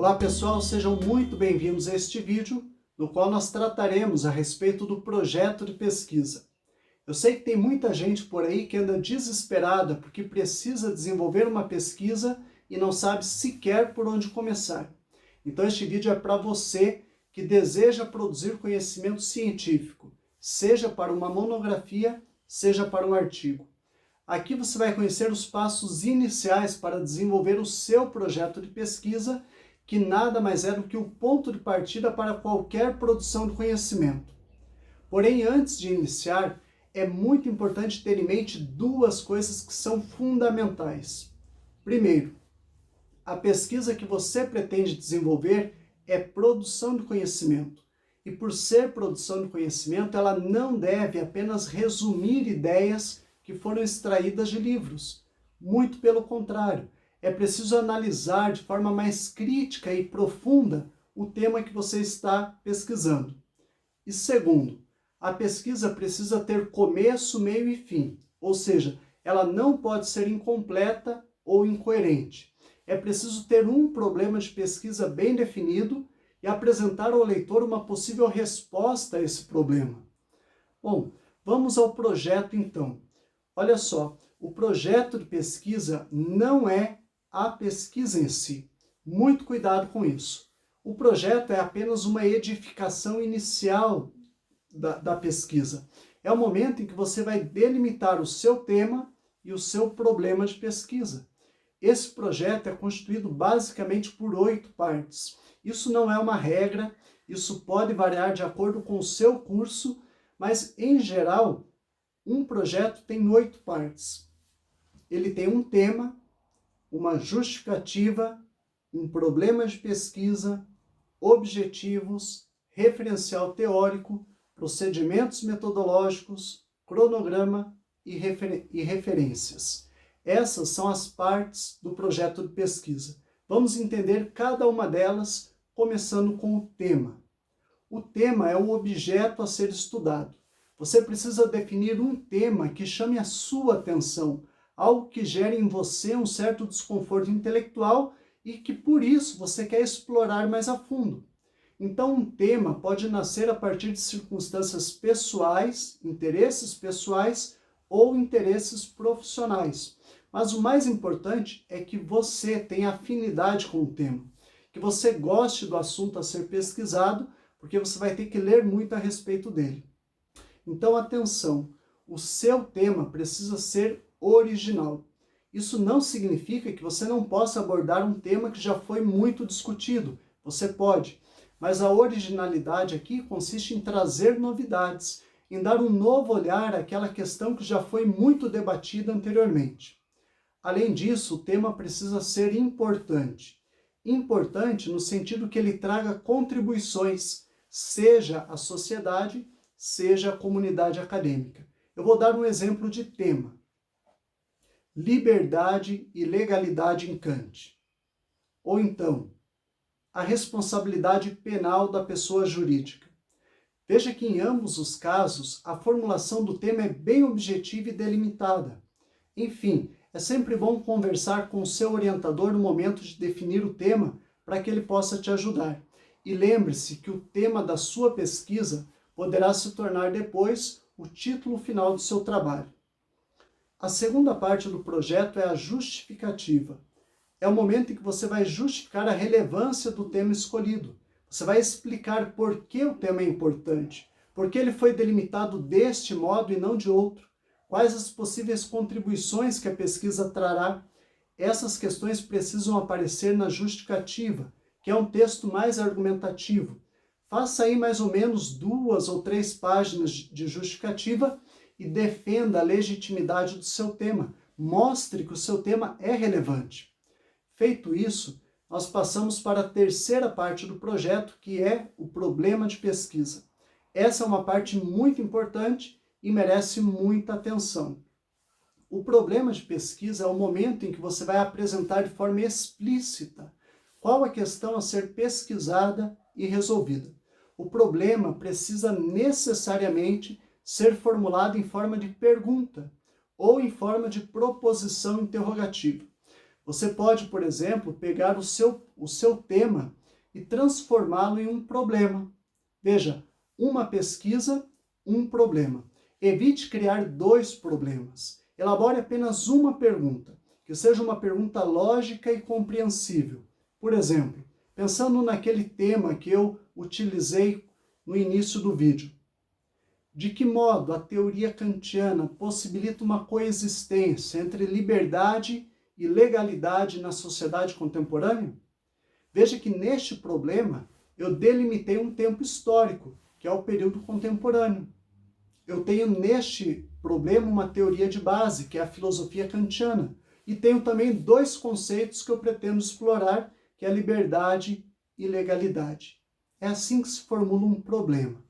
Olá pessoal, sejam muito bem-vindos a este vídeo, no qual nós trataremos a respeito do projeto de pesquisa. Eu sei que tem muita gente por aí que anda desesperada porque precisa desenvolver uma pesquisa e não sabe sequer por onde começar. Então este vídeo é para você que deseja produzir conhecimento científico, seja para uma monografia, seja para um artigo. Aqui você vai conhecer os passos iniciais para desenvolver o seu projeto de pesquisa, que nada mais é do que o ponto de partida para qualquer produção de conhecimento. Porém, antes de iniciar, é muito importante ter em mente duas coisas que são fundamentais. Primeiro, a pesquisa que você pretende desenvolver é produção de conhecimento. E por ser produção de conhecimento, ela não deve apenas resumir ideias que foram extraídas de livros. Muito pelo contrário, é preciso analisar de forma mais crítica e profunda o tema que você está pesquisando. E segundo, a pesquisa precisa ter começo, meio e fim, ou seja, ela não pode ser incompleta ou incoerente. É preciso ter um problema de pesquisa bem definido e apresentar ao leitor uma possível resposta a esse problema. Bom, vamos ao projeto então. Olha só, o projeto de pesquisa não é a pesquisa em si. Muito cuidado com isso. O projeto é apenas uma edificação inicial da pesquisa. É o momento em que você vai delimitar o seu tema e o seu problema de pesquisa. Esse projeto é constituído basicamente por 8 partes. Isso não é uma regra, isso pode variar de acordo com o seu curso, mas em geral, um projeto tem 8 partes. Ele tem um tema, uma justificativa, um problema de pesquisa, objetivos, referencial teórico, procedimentos metodológicos, cronograma e referências. Essas são as partes do projeto de pesquisa. Vamos entender cada uma delas, começando com o tema. O tema é o objeto a ser estudado. Você precisa definir um tema que chame a sua atenção, algo que gere em você um certo desconforto intelectual e que por isso você quer explorar mais a fundo. Então um tema pode nascer a partir de circunstâncias pessoais, interesses pessoais ou interesses profissionais. Mas o mais importante é que você tenha afinidade com o tema, que você goste do assunto a ser pesquisado, porque você vai ter que ler muito a respeito dele. Então atenção, o seu tema precisa ser original. Isso não significa que você não possa abordar um tema que já foi muito discutido. Você pode, mas a originalidade aqui consiste em trazer novidades, em dar um novo olhar àquela questão que já foi muito debatida anteriormente. Além disso, o tema precisa ser importante. Importante no sentido que ele traga contribuições, seja à sociedade, seja à comunidade acadêmica. Eu vou dar um exemplo de tema. Liberdade e legalidade em Kant. Ou então, a responsabilidade penal da pessoa jurídica. Veja que em ambos os casos, a formulação do tema é bem objetiva e delimitada. Enfim, é sempre bom conversar com o seu orientador no momento de definir o tema para que ele possa te ajudar. E lembre-se que o tema da sua pesquisa poderá se tornar depois o título final do seu trabalho. A segunda parte do projeto é a justificativa. É o momento em que você vai justificar a relevância do tema escolhido. Você vai explicar por que o tema é importante, por que ele foi delimitado deste modo e não de outro, quais as possíveis contribuições que a pesquisa trará. Essas questões precisam aparecer na justificativa, que é um texto mais argumentativo. Faça aí mais ou menos 2 ou 3 páginas de justificativa e defenda a legitimidade do seu tema. Mostre que o seu tema é relevante. Feito isso, nós passamos para a terceira parte do projeto, que é o problema de pesquisa. Essa é uma parte muito importante e merece muita atenção. O problema de pesquisa é o momento em que você vai apresentar de forma explícita qual a questão a ser pesquisada e resolvida. O problema precisa necessariamente ser formulado em forma de pergunta ou em forma de proposição interrogativa. Você pode, por exemplo, pegar o seu tema e transformá-lo em um problema. Veja, uma pesquisa, um problema. Evite criar dois problemas. Elabore apenas uma pergunta, que seja uma pergunta lógica e compreensível. Por exemplo, pensando naquele tema que eu utilizei no início do vídeo. De que modo a teoria kantiana possibilita uma coexistência entre liberdade e legalidade na sociedade contemporânea? Veja que neste problema eu delimitei um tempo histórico, que é o período contemporâneo. Eu tenho neste problema uma teoria de base, que é a filosofia kantiana, e tenho também dois conceitos que eu pretendo explorar, que é a liberdade e legalidade. É assim que se formula um problema.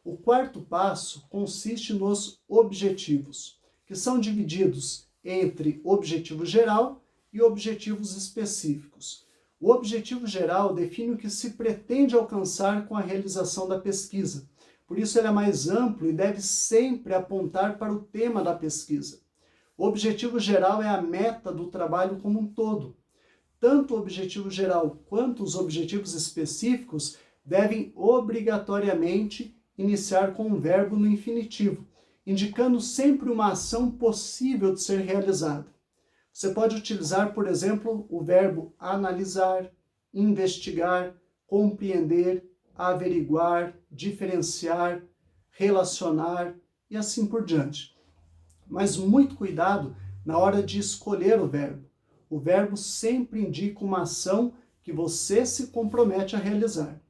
O quarto passo consiste nos objetivos, que são divididos entre objetivo geral e objetivos específicos. O objetivo geral define o que se pretende alcançar com a realização da pesquisa. Por isso ele é mais amplo e deve sempre apontar para o tema da pesquisa. O objetivo geral é a meta do trabalho como um todo. Tanto o objetivo geral quanto os objetivos específicos devem obrigatoriamente iniciar com um verbo no infinitivo, indicando sempre uma ação possível de ser realizada. Você pode utilizar, por exemplo, o verbo analisar, investigar, compreender, averiguar, diferenciar, relacionar e assim por diante. Mas muito cuidado na hora de escolher o verbo. O verbo sempre indica uma ação que você se compromete a realizar.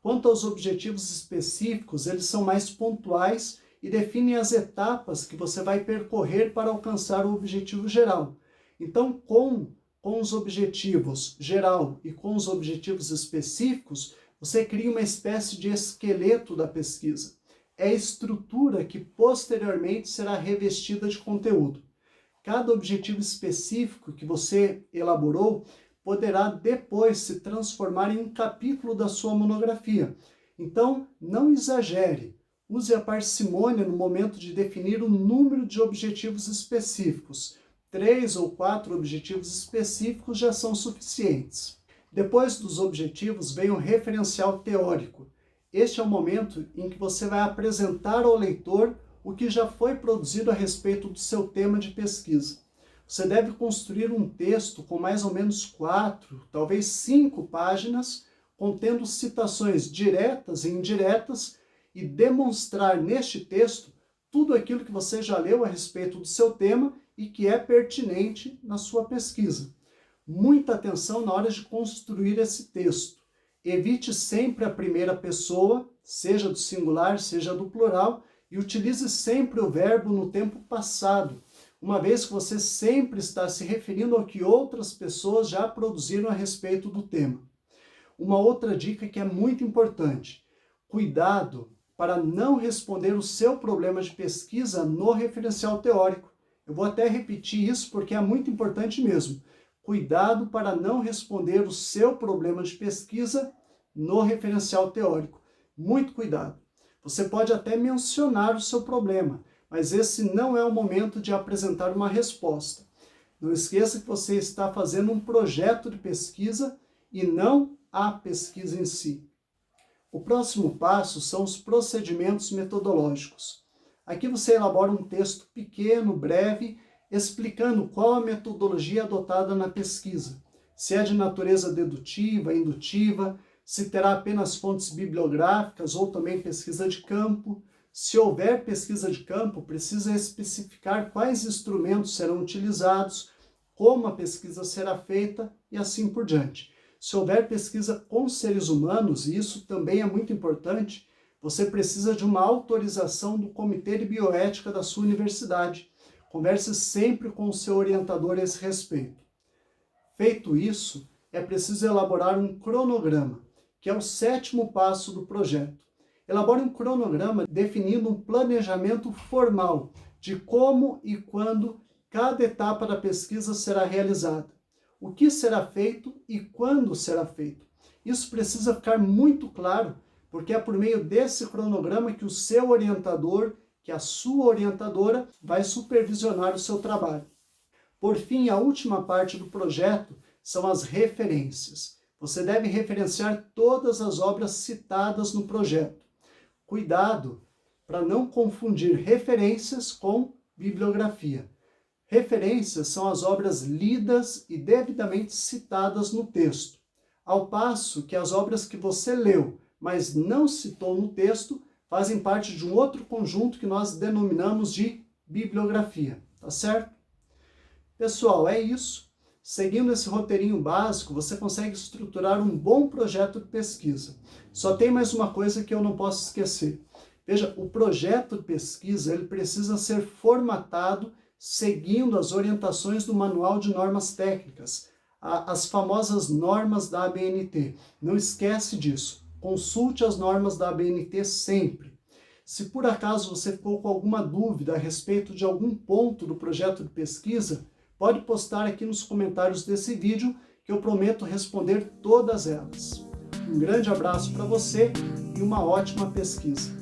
Quanto aos objetivos específicos, eles são mais pontuais e definem as etapas que você vai percorrer para alcançar o objetivo geral. Então, com os objetivos geral e com os objetivos específicos, você cria uma espécie de esqueleto da pesquisa. É a estrutura que posteriormente será revestida de conteúdo. Cada objetivo específico que você elaborou poderá depois se transformar em um capítulo da sua monografia. Então, não exagere. Use a parcimônia no momento de definir o número de objetivos específicos. 3 ou 4 objetivos específicos já são suficientes. Depois dos objetivos vem o referencial teórico. Este é o momento em que você vai apresentar ao leitor o que já foi produzido a respeito do seu tema de pesquisa. Você deve construir um texto com mais ou menos 4, talvez 5 páginas, contendo citações diretas e indiretas, e demonstrar neste texto tudo aquilo que você já leu a respeito do seu tema e que é pertinente na sua pesquisa. Muita atenção na hora de construir esse texto. Evite sempre a primeira pessoa, seja do singular, seja do plural, e utilize sempre o verbo no tempo passado, uma vez que você sempre está se referindo ao que outras pessoas já produziram a respeito do tema. Uma outra dica que é muito importante: cuidado para não responder o seu problema de pesquisa no referencial teórico. Eu vou até repetir isso porque é muito importante mesmo. Cuidado para não responder o seu problema de pesquisa no referencial teórico. Muito cuidado. Você pode até mencionar o seu problema, mas esse não é o momento de apresentar uma resposta. Não esqueça que você está fazendo um projeto de pesquisa e não a pesquisa em si. O próximo passo são os procedimentos metodológicos. Aqui você elabora um texto pequeno, breve, explicando qual a metodologia adotada na pesquisa. Se é de natureza dedutiva, indutiva, se terá apenas fontes bibliográficas ou também pesquisa de campo. Se houver pesquisa de campo, precisa especificar quais instrumentos serão utilizados, como a pesquisa será feita e assim por diante. Se houver pesquisa com seres humanos, e isso também é muito importante, você precisa de uma autorização do Comitê de Bioética da sua universidade. Converse sempre com o seu orientador a esse respeito. Feito isso, é preciso elaborar um cronograma, que é o 7º passo do projeto. Elabore um cronograma definindo um planejamento formal de como e quando cada etapa da pesquisa será realizada, o que será feito e quando será feito. Isso precisa ficar muito claro, porque é por meio desse cronograma que o seu orientador, que a sua orientadora, vai supervisionar o seu trabalho. Por fim, a última parte do projeto são as referências. Você deve referenciar todas as obras citadas no projeto. Cuidado para não confundir referências com bibliografia. Referências são as obras lidas e devidamente citadas no texto, ao passo que as obras que você leu, mas não citou no texto, fazem parte de um outro conjunto que nós denominamos de bibliografia, tá certo? Pessoal, é isso. Seguindo esse roteirinho básico, você consegue estruturar um bom projeto de pesquisa. Só tem mais uma coisa que eu não posso esquecer. Veja, o projeto de pesquisa ele precisa ser formatado seguindo as orientações do Manual de Normas Técnicas, as famosas normas da ABNT. Não esquece disso. Consulte as normas da ABNT sempre. Se por acaso você ficou com alguma dúvida a respeito de algum ponto do projeto de pesquisa, pode postar aqui nos comentários desse vídeo que eu prometo responder todas elas. Um grande abraço para você e uma ótima pesquisa.